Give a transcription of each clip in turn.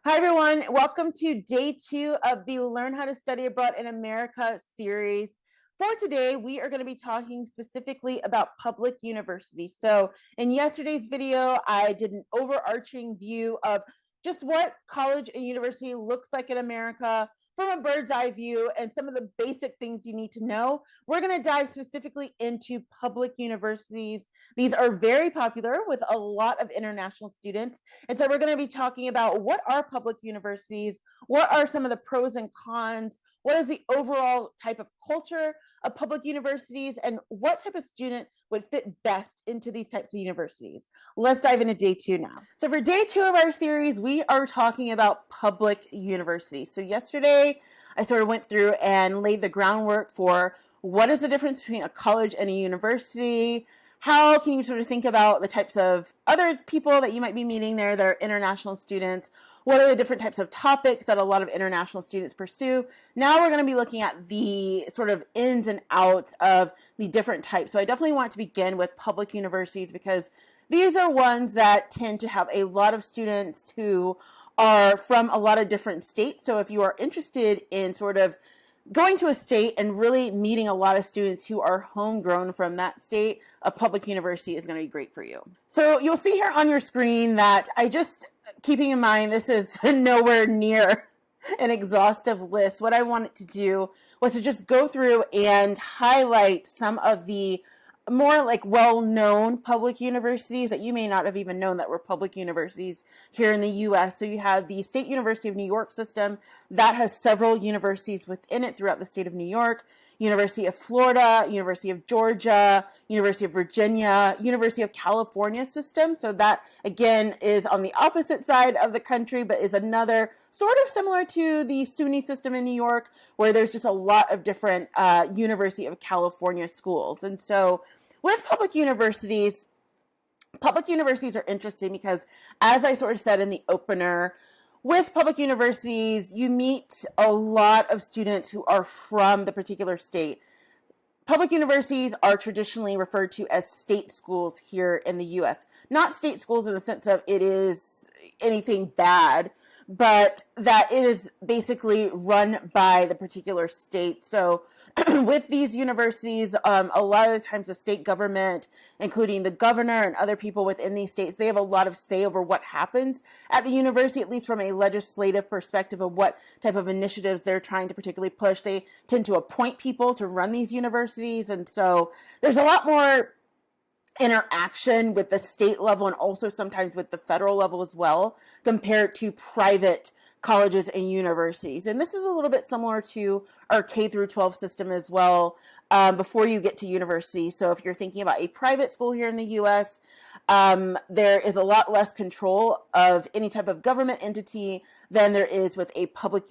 Hi, everyone. Welcome to day 2 of the Learn How to Study Abroad in America series. For today, we are going to be talking specifically about public universities. So in yesterday's video, I did an overarching view of just what college and university looks like in America from a bird's eye view and some of the basic things you need to know. We're going to dive specifically into public universities. These are very popular with a lot of international students. And so we're going to be talking about what are public universities, what are some of the pros and cons, what is the overall type of culture of public universities, and what type of student would fit best into these types of universities. Let's dive into day 2 now. So for day 2 of our series, we are talking about public universities. So yesterday, I sort of went through and laid the groundwork for what is the difference between a college and a university. How can you sort of think about the types of other people that you might be meeting there that are international students? What are the different types of topics that a lot of international students pursue? Now we're going to be looking at the sort of ins and outs of the different types. So I definitely want to begin with public universities because these are ones that tend to have a lot of students who are from a lot of different states. So if you are interested in sort of going to a state and really meeting a lot of students who are homegrown from that state, a public university is going to be great for you. So you'll see here on your screen that keeping in mind, this is nowhere near an exhaustive list. What I wanted to do was to just go through and highlight some of the more like well-known public universities that you may not have even known that were public universities here in the US. So you have the State University of New York system that has several universities within it throughout the state of New York. University of Florida, University of Georgia, University of Virginia, University of California system. So that again is on the opposite side of the country, but is another sort of similar to the SUNY system in New York, where there's just a lot of different University of California schools. And so with public universities are interesting because, as I sort of said in the opener, with public universities, you meet a lot of students who are from the particular state. Public universities are traditionally referred to as state schools here in the US. Not state schools in the sense of it is anything bad, but that it is basically run by the particular state. So with these universities, a lot of the times the state government, including the governor and other people within these states, they have a lot of say over what happens at the university, at least from a legislative perspective of what type of initiatives they're trying to particularly push. They tend to appoint people to run these universities. And so there's a lot more interaction with the state level and also sometimes with the federal level as well, compared to private colleges and universities. And this is a little bit similar to our K through 12 system as well, before you get to university. So if you're thinking about a private school here in the US, there is a lot less control of any type of government entity than there is with a public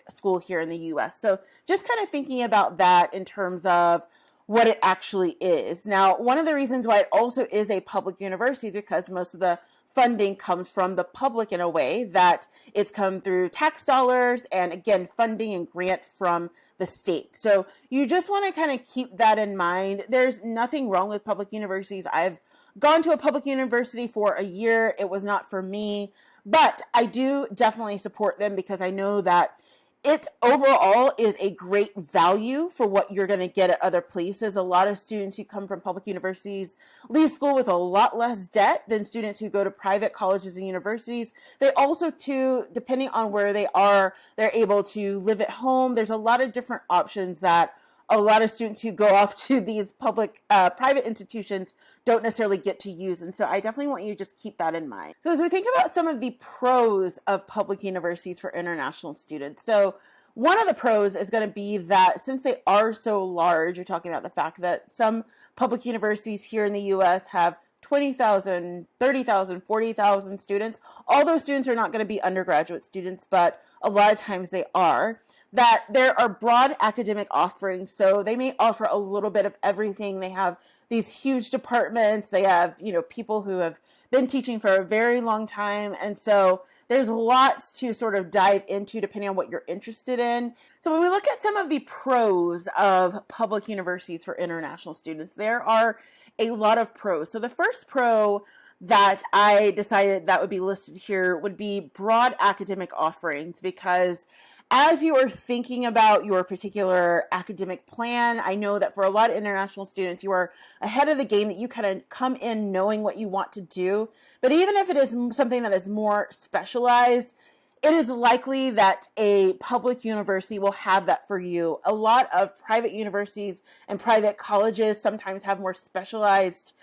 school here in the US. So just kind of thinking about that in terms of what it actually is. Now, one of the reasons why it also is a public university is because most of the funding comes from the public in a way that it's come through tax dollars and, again, funding and grant from the state. So you just want to kind of keep that in mind. There's nothing wrong with public universities. I've gone to a public university for a year. It was not for me, but I do definitely support them because I know that it overall is a great value for what you're going to get at other places. A lot of students who come from public universities leave school with a lot less debt than students who go to private colleges and universities. They also, too, depending on where they are, they're able to live at home. There's a lot of different options that a lot of students who go off to these private institutions don't necessarily get to use. And so I definitely want you to just keep that in mind. So as we think about some of the pros of public universities for international students, so one of the pros is going to be that since they are so large, you're talking about the fact that some public universities here in the US have 20,000, 30,000, 40,000 students. All those students are not going to be undergraduate students, but a lot of times they are. That there are broad academic offerings, so they may offer a little bit of everything. They have these huge departments. They have, people who have been teaching for a very long time, and so there's lots to sort of dive into depending on what you're interested in. So when we look at some of the pros of public universities for international students, there are a lot of pros. So the first pro that I decided that would be listed here would be broad academic offerings, because as you are thinking about your particular academic plan, I know that for a lot of international students, you are ahead of the game, that you kind of come in knowing what you want to do. But even if it is something that is more specialized, it is likely that a public university will have that for you. A lot of private universities and private colleges sometimes have more specialized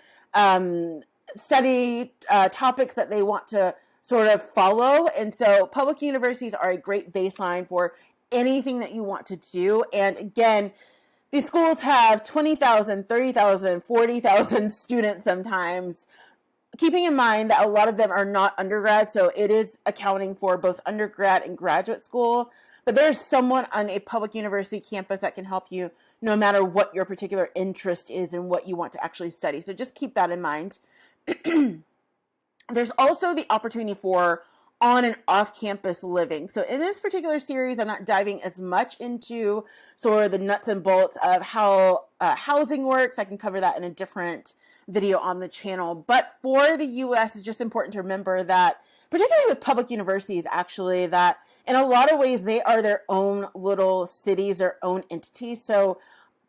study topics that they want to sort of follow. And so public universities are a great baseline for anything that you want to do. And again, these schools have 20,000, 30,000, 40,000 students sometimes, keeping in mind that a lot of them are not undergrad. So it is accounting for both undergrad and graduate school. But there's someone on a public university campus that can help you no matter what your particular interest is and what you want to actually study. So just keep that in mind. There's also the opportunity for on and off campus living. So in this particular series, I'm not diving as much into sort of the nuts and bolts of how housing works. I can cover that in a different video on the channel. But for the US, it's just important to remember that, particularly with public universities, actually, that in a lot of ways, they are their own little cities, their own entities. So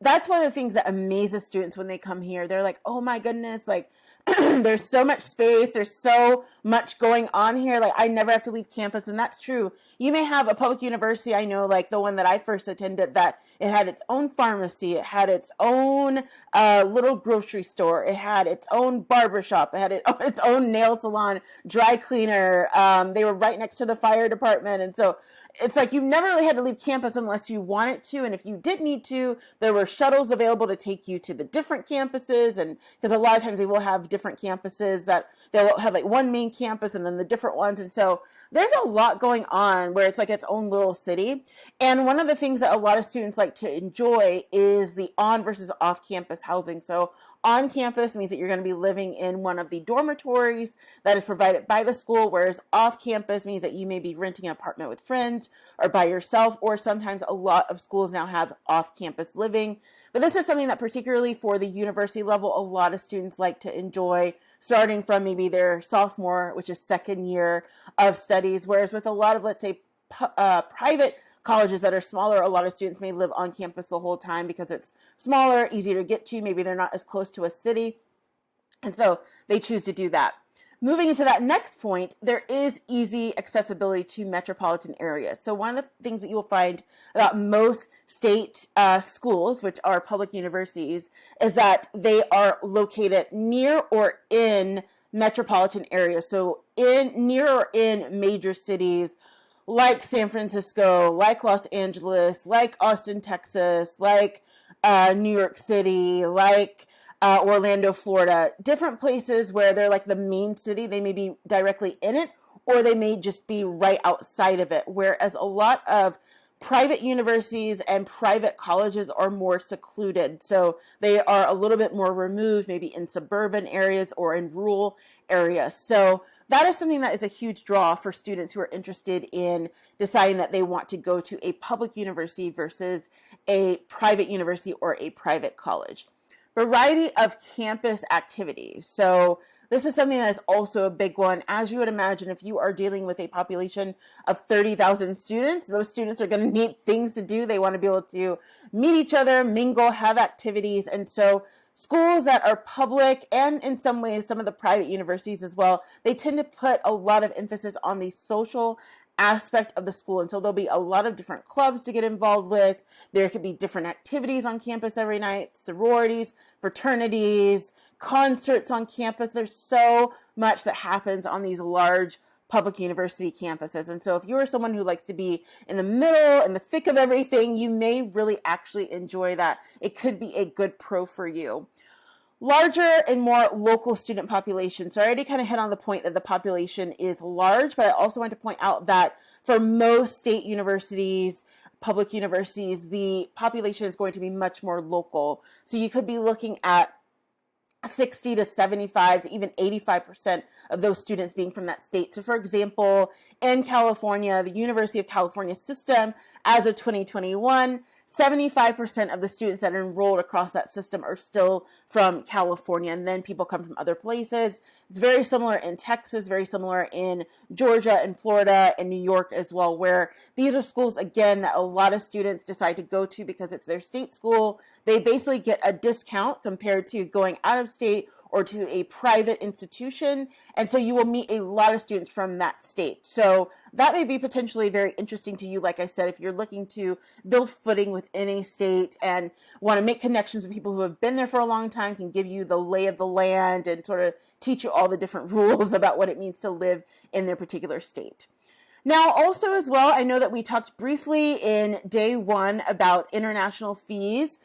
that's one of the things that amazes students when they come here. They're like, oh my goodness, like there's so much space. There's so much going on here. Like I never have to leave campus. And that's true. You may have a public university. I know like the one that I first attended, that it had its own pharmacy. It had its own little grocery store. It had its own barbershop. It had its own nail salon, dry cleaner. They were right next to the fire department. And so it's like you never really had to leave campus unless you wanted to. And if you did need to, there were shuttles available to take you to the different campuses. And because a lot of times they will have different campuses, that they'll have like one main campus and then the different ones. And so there's a lot going on where it's like its own little city. And one of the things that a lot of students like to enjoy is the on versus off campus housing. So on campus means that you're going to be living in one of the dormitories that is provided by the school, whereas off campus means that you may be renting an apartment with friends or by yourself, or sometimes a lot of schools now have off campus living. But this is something that particularly for the university level, a lot of students like to enjoy, starting from maybe their sophomore, which is second year of studies, whereas with a lot of, let's say, private colleges that are smaller, a lot of students may live on campus the whole time because it's smaller, easier to get to. Maybe they're not as close to a city. And so they choose to do that. Moving into that next point, there is easy accessibility to metropolitan areas. So one of the things that you will find about most state schools, which are public universities, is that they are located near or in metropolitan areas. So near or in major cities, like San Francisco, like Los Angeles, like Austin, Texas, like New York City, like Orlando, Florida, different places where they're like the main city. They may be directly in it, or they may just be right outside of it. Whereas a lot of private universities and private colleges are more secluded. So they are a little bit more removed, maybe in suburban areas or in rural areas. So that is something that is a huge draw for students who are interested in deciding that they want to go to a public university versus a private university or a private college. Variety of campus activities. So this is something that is also a big one. As you would imagine, if you are dealing with a population of 30,000 students, those students are going to need things to do. They want to be able to meet each other, mingle, have activities. And so schools that are public, and in some ways, some of the private universities as well, they tend to put a lot of emphasis on the social aspect of the school. And so there'll be a lot of different clubs to get involved with. There could be different activities on campus every night, sororities, fraternities, concerts on campus. There's so much that happens on these large public university campuses. And so if you're someone who likes to be in the middle, in the thick of everything, you may really actually enjoy that. It could be a good pro for you. Larger and more local student population. So I already kind of hit on the point that the population is large, but I also want to point out that for most state universities, public universities, the population is going to be much more local. So you could be looking at 60 to 75 to even 85% of those students being from that state. So for example, in California, the University of California system, as of 2021, 75% of the students that are enrolled across that system are still from California, and then people come from other places. It's very similar in Texas, very similar in Georgia and Florida and New York as well, where these are schools, again, that a lot of students decide to go to because it's their state school. They basically get a discount compared to going out of state or to a private institution. And so you will meet a lot of students from that state. So that may be potentially very interesting to you. Like I said, if you're looking to build footing within a state and want to make connections with people who have been there for a long time, can give you the lay of the land and sort of teach you all the different rules about what it means to live in their particular state. Now, also as well, I know that we talked briefly in day one about international fees.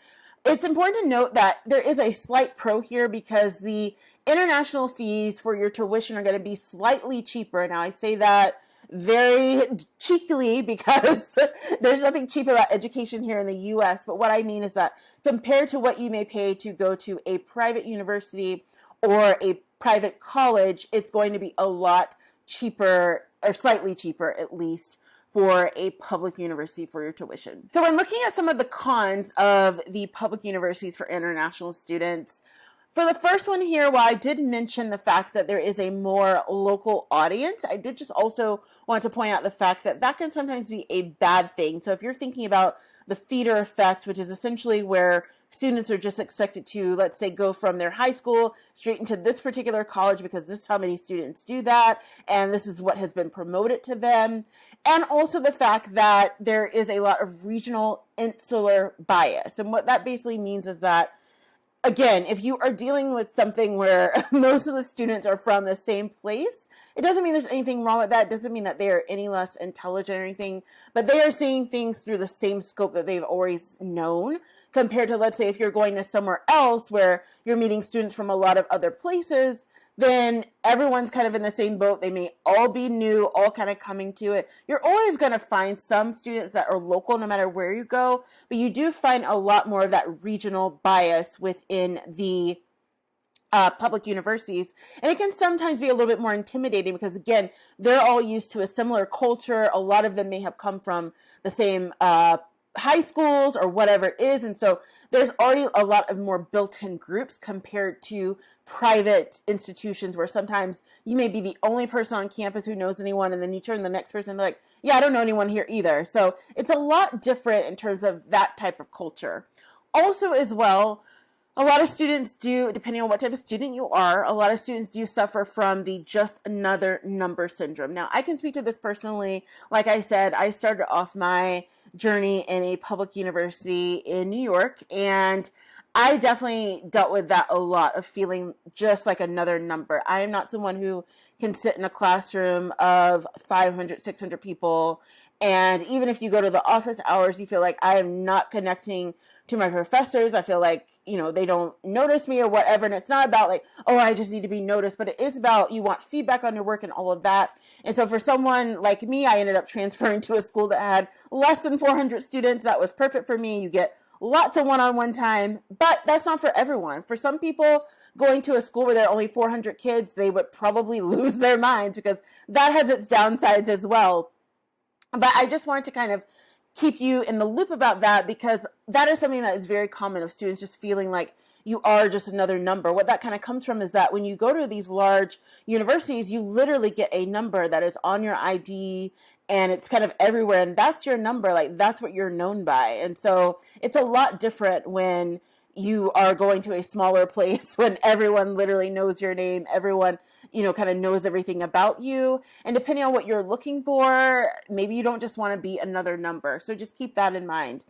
It's important to note that there is a slight pro here because the international fees for your tuition are going to be slightly cheaper. Now, I say that very cheekily because there's nothing cheap about education here in the US. But what I mean is that compared to what you may pay to go to a private university or a private college, it's going to be a lot cheaper, or slightly cheaper at least, for a public university for your tuition. So when looking at some of the cons of the public universities for international students, for the first one here, while I did mention the fact that there is a more local audience, I did just also want to point out the fact that that can sometimes be a bad thing. So if you're thinking about the feeder effect, which is essentially where students are just expected to, let's say, go from their high school straight into this particular college because this is how many students do that, and this is what has been promoted to them. And also the fact that there is a lot of regional insular bias. And what that basically means is that, again, if you are dealing with something where most of the students are from the same place, it doesn't mean there's anything wrong with that. It doesn't mean that they are any less intelligent or anything, but they are seeing things through the same scope that they've always known, compared to, let's say, if you're going to somewhere else where you're meeting students from a lot of other places, then everyone's kind of in the same boat. They may all be new, all kind of coming to it. You're always going to find some students that are local no matter where you go, but you do find a lot more of that regional bias within the public universities. And it can sometimes be a little bit more intimidating because, again, they're all used to a similar culture. A lot of them may have come from the same high schools or whatever it is. And so there's already a lot of more built-in groups compared to private institutions where sometimes you may be the only person on campus who knows anyone, and then you turn to the next person and they're like, yeah, I don't know anyone here either. So it's a lot different in terms of that type of culture. Also as well, a lot of students do, depending on what type of student you are, a lot of students do suffer from the just another number syndrome. Now, I can speak to this personally. Like I said, I started off my journey in a public university in New York, and I definitely dealt with that a lot, of feeling just like another number. I am not someone who can sit in a classroom of 500, 600 people, and even if you go to the office hours, you feel like I am not connecting to my professors. I feel like, they don't notice me or whatever. And it's not about like, oh, I just need to be noticed, but it is about you want feedback on your work and all of that. And so for someone like me, I ended up transferring to a school that had less than 400 students. That was perfect for me. You get lots of one-on-one time, but that's not for everyone. For some people, going to a school where there are only 400 kids, they would probably lose their minds because that has its downsides as well. But I just wanted to kind of keep you in the loop about that, because that is something that is very common, of students just feeling like you are just another number. What that kind of comes from is that when you go to these large universities, you literally get a number that is on your ID and it's kind of everywhere, and that's your number. Like, that's what you're known by. And so it's a lot different when you are going to a smaller place when everyone literally knows your name, everyone, kind of knows everything about you. And depending on what you're looking for, maybe you don't just want to be another number. So just keep that in mind.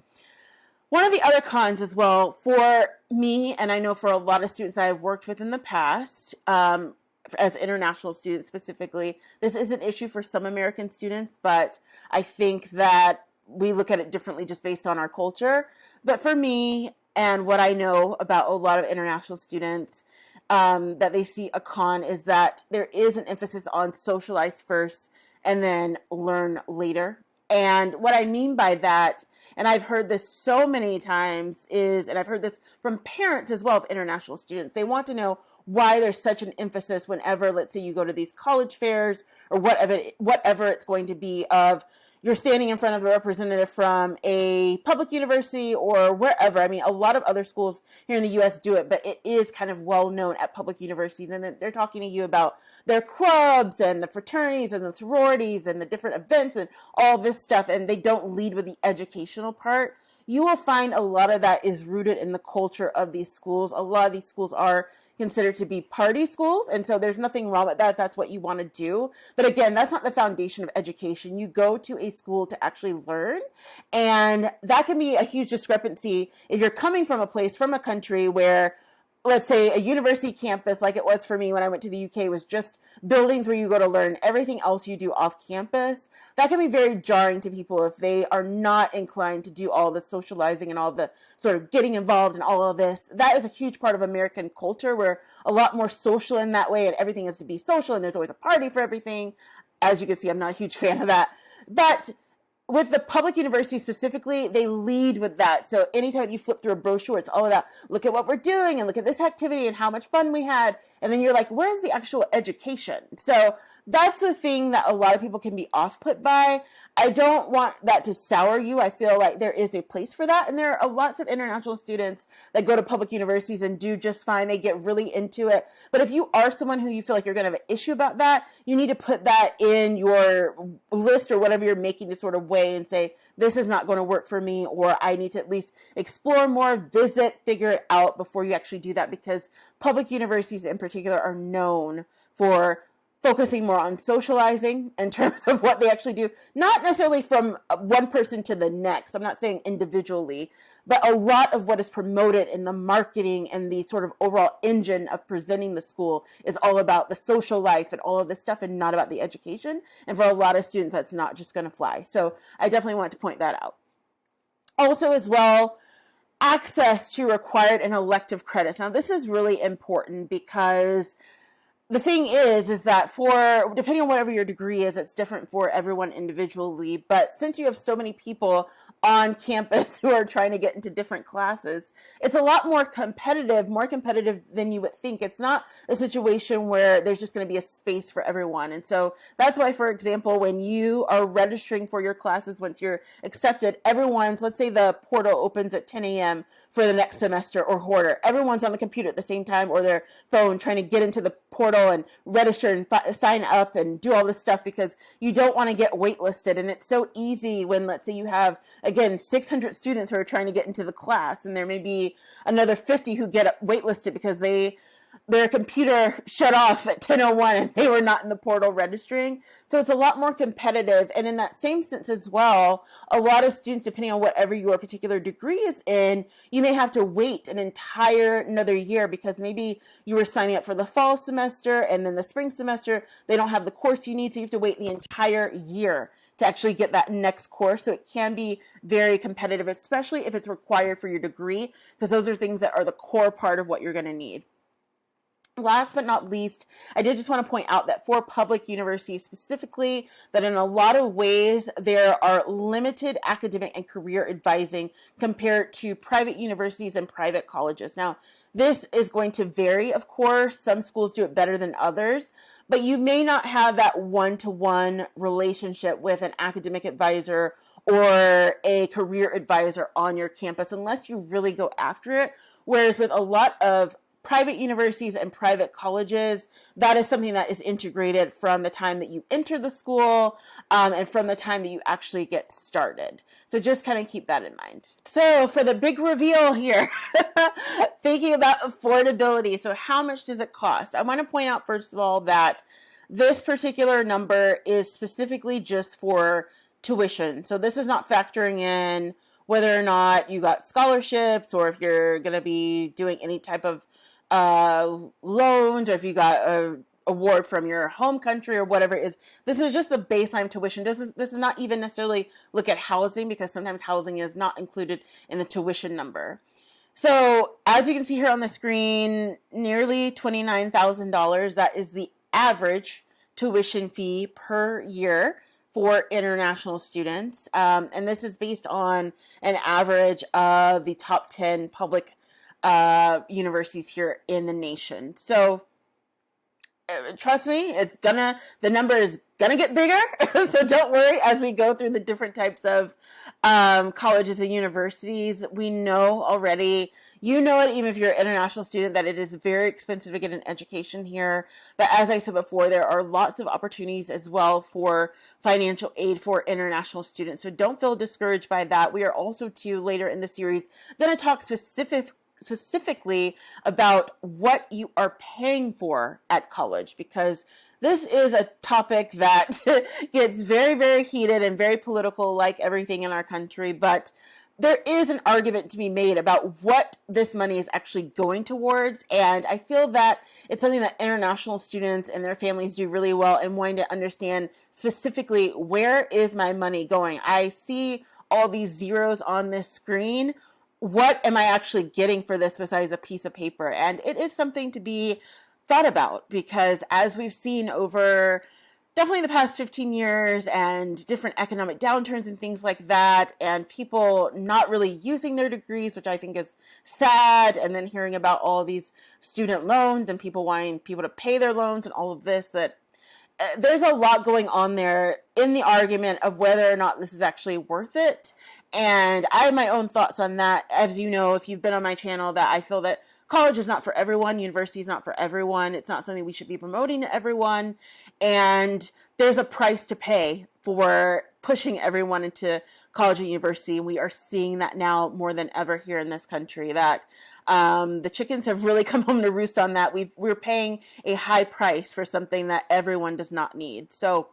One of the other cons as well for me, and I know for a lot of students I've worked with in the past, as international students specifically, this is an issue for some American students, but I think that we look at it differently just based on our culture. But for me, and what I know about a lot of international students, that they see a con is that there is an emphasis on socialize first and then learn later. And what I mean by that, and I've heard this so many times, and I've heard this from parents as well of international students, they want to know why there's such an emphasis whenever, let's say, you go to these college fairs or whatever it's going to be, of you're standing in front of a representative from a public university or wherever. I mean, a lot of other schools here in the US do it, but it is kind of well known at public universities. And they're talking to you about their clubs and the fraternities and the sororities and the different events and all this stuff. And they don't lead with the educational part. You will find a lot of that is rooted in the culture of these schools. A lot of these schools are considered to be party schools. And so there's nothing wrong with that if that's what you want to do. But again, that's not the foundation of education. You go to a school to actually learn. And that can be a huge discrepancy if you're coming from a place, from a country where, let's say, a university campus, like it was for me when I went to the UK, was just buildings where you go to learn. Everything else you do off campus. That can be very jarring to people if they are not inclined to do all the socializing and all the sort of getting involved in all of this. That is a huge part of American culture. We're a lot more social in that way, and everything has to be social, and there's always a party for everything. As you can see, I'm not a huge fan of that. But with the public university specifically, they lead with that. So anytime you flip through a brochure, it's all about, look at what we're doing and look at this activity and how much fun we had. And then you're like, where's the actual education? So that's the thing that a lot of people can be off put by. I don't want that to sour you. I feel like there is a place for that. And there are lots of international students that go to public universities and do just fine. They get really into it. But if you are someone who you feel like you're going to have an issue about that, you need to put that in your list or whatever you're making to sort of weigh and say, this is not going to work for me, or I need to at least explore more, visit, figure it out before you actually do that, because public universities in particular are known for focusing more on socializing in terms of what they actually do, not necessarily from one person to the next. I'm not saying individually, but a lot of what is promoted in the marketing and the sort of overall engine of presenting the school is all about the social life and all of this stuff and not about the education. And for a lot of students, that's not just going to fly. So I definitely want to point that out. Also as well, access to required and elective credits. Now, this is really important because the thing is that for, depending on whatever your degree is, it's different for everyone individually. But since you have so many people on campus who are trying to get into different classes, it's a lot more competitive than you would think. It's not a situation where there's just going to be a space for everyone. And so that's why, for example, when you are registering for your classes, once you're accepted, let's say the portal opens at 10 a.m. for the next semester or quarter. Everyone's on the computer at the same time or their phone trying to get into the portal and register and sign up and do all this stuff, because you don't want to get waitlisted. And it's so easy when, let's say you have, again, 600 students who are trying to get into the class, and there may be another 50 who get waitlisted because their computer shut off at 10:01 and they were not in the portal registering. So it's a lot more competitive. And in that same sense as well, a lot of students, depending on whatever your particular degree is in, you may have to wait another year because maybe you were signing up for the fall semester and then the spring semester, they don't have the course you need. So you have to wait the entire year to actually get that next course. So it can be very competitive, especially if it's required for your degree, because those are things that are the core part of what you're going to need. Last but not least, I did just want to point out that for public universities specifically, that in a lot of ways, there are limited academic and career advising compared to private universities and private colleges. Now, this is going to vary, of course. Some schools do it better than others, but you may not have that one-to-one relationship with an academic advisor or a career advisor on your campus unless you really go after it. Whereas with a lot of private universities and private colleges, that is something that is integrated from the time that you enter the school and from the time that you actually get started. So just kind of keep that in mind. So for the big reveal here, thinking about affordability. So how much does it cost? I want to point out, first of all, that this particular number is specifically just for tuition. So this is not factoring in whether or not you got scholarships or if you're going to be doing any type of loans, or if you got an award from your home country or whatever it is. This is just the baseline tuition. This is not even necessarily look at housing, because sometimes housing is not included in the tuition number. So as you can see here on the screen, nearly $29,000. That is the average tuition fee per year for international students. And this is based on an average of the top 10 public universities here in the nation. So trust me, the number is gonna get bigger. So don't worry as we go through the different types of colleges and universities. We know already, you know it, even if you're an international student, that it is very expensive to get an education here. But as I said before, there are lots of opportunities as well for financial aid for international students. So don't feel discouraged by that. We are also, too, later in the series, going to talk specifically about what you are paying for at college, because this is a topic that gets very, very heated and very political, like everything in our country. But there is an argument to be made about what this money is actually going towards. And I feel that it's something that international students and their families do really well in wanting to understand specifically, where is my money going? I see all these zeros on this screen. What am I actually getting for this besides a piece of paper? And it is something to be thought about, because as we've seen over definitely the past 15 years and different economic downturns and things like that, and people not really using their degrees, which I think is sad, and then hearing about all these student loans and people wanting people to pay their loans and all of this, that there's a lot going on there in the argument of whether or not this is actually worth it. And I have my own thoughts on that. As you know, if you've been on my channel, that I feel that college is not for everyone. University is not for everyone. It's not something we should be promoting to everyone. And there's a price to pay for pushing everyone into college and university. And we are seeing that now more than ever here in this country, that the chickens have really come home to roost on that. We're paying a high price for something that everyone does not need. So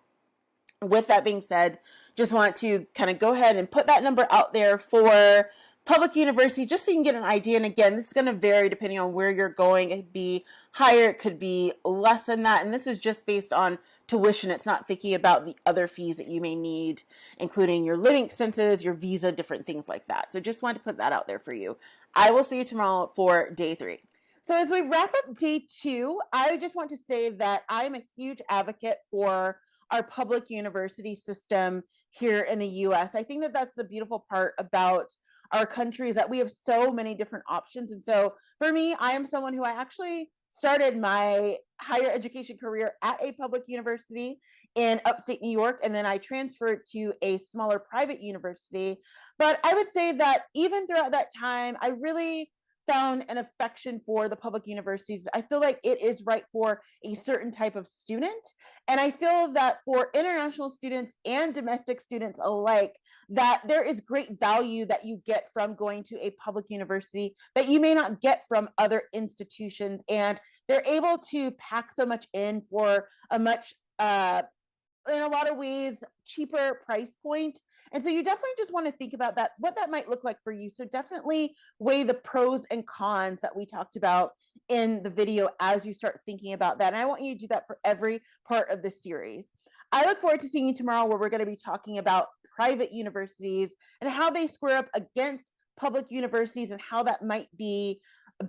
with that being said, just want to kind of go ahead and put that number out there for public university, just so you can get an idea. And again, this is going to vary depending on where you're going. It could be higher, it could be less than that. And this is just based on tuition. It's not thinking about the other fees that you may need, including your living expenses, your visa, different things like that. So just wanted to put that out there for you. I will see you tomorrow for day 3. So as we wrap up day 2, I just want to say that I'm a huge advocate for our public university system here in the US. I think that that's the beautiful part about our country, is that we have so many different options. And so for me, I am someone who I actually started my higher education career at a public university in upstate New York, and then I transferred to a smaller private university. But I would say that even throughout that time, I really found an affection for the public universities. I feel like it is right for a certain type of student. And I feel that for international students and domestic students alike, that there is great value that you get from going to a public university that you may not get from other institutions. And they're able to pack so much in for a much, in a lot of ways, cheaper price point. And so you definitely just want to think about that, what that might look like for you. So definitely weigh the pros and cons that we talked about in the video as you start thinking about that. And I want you to do that for every part of this series. I look forward to seeing you tomorrow, where we're going to be talking about private universities and how they square up against public universities, and how that might be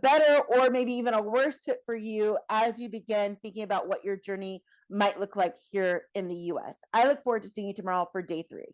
better or maybe even a worse fit for you as you begin thinking about what your journey might look like here in the US. I look forward to seeing you tomorrow for day 3.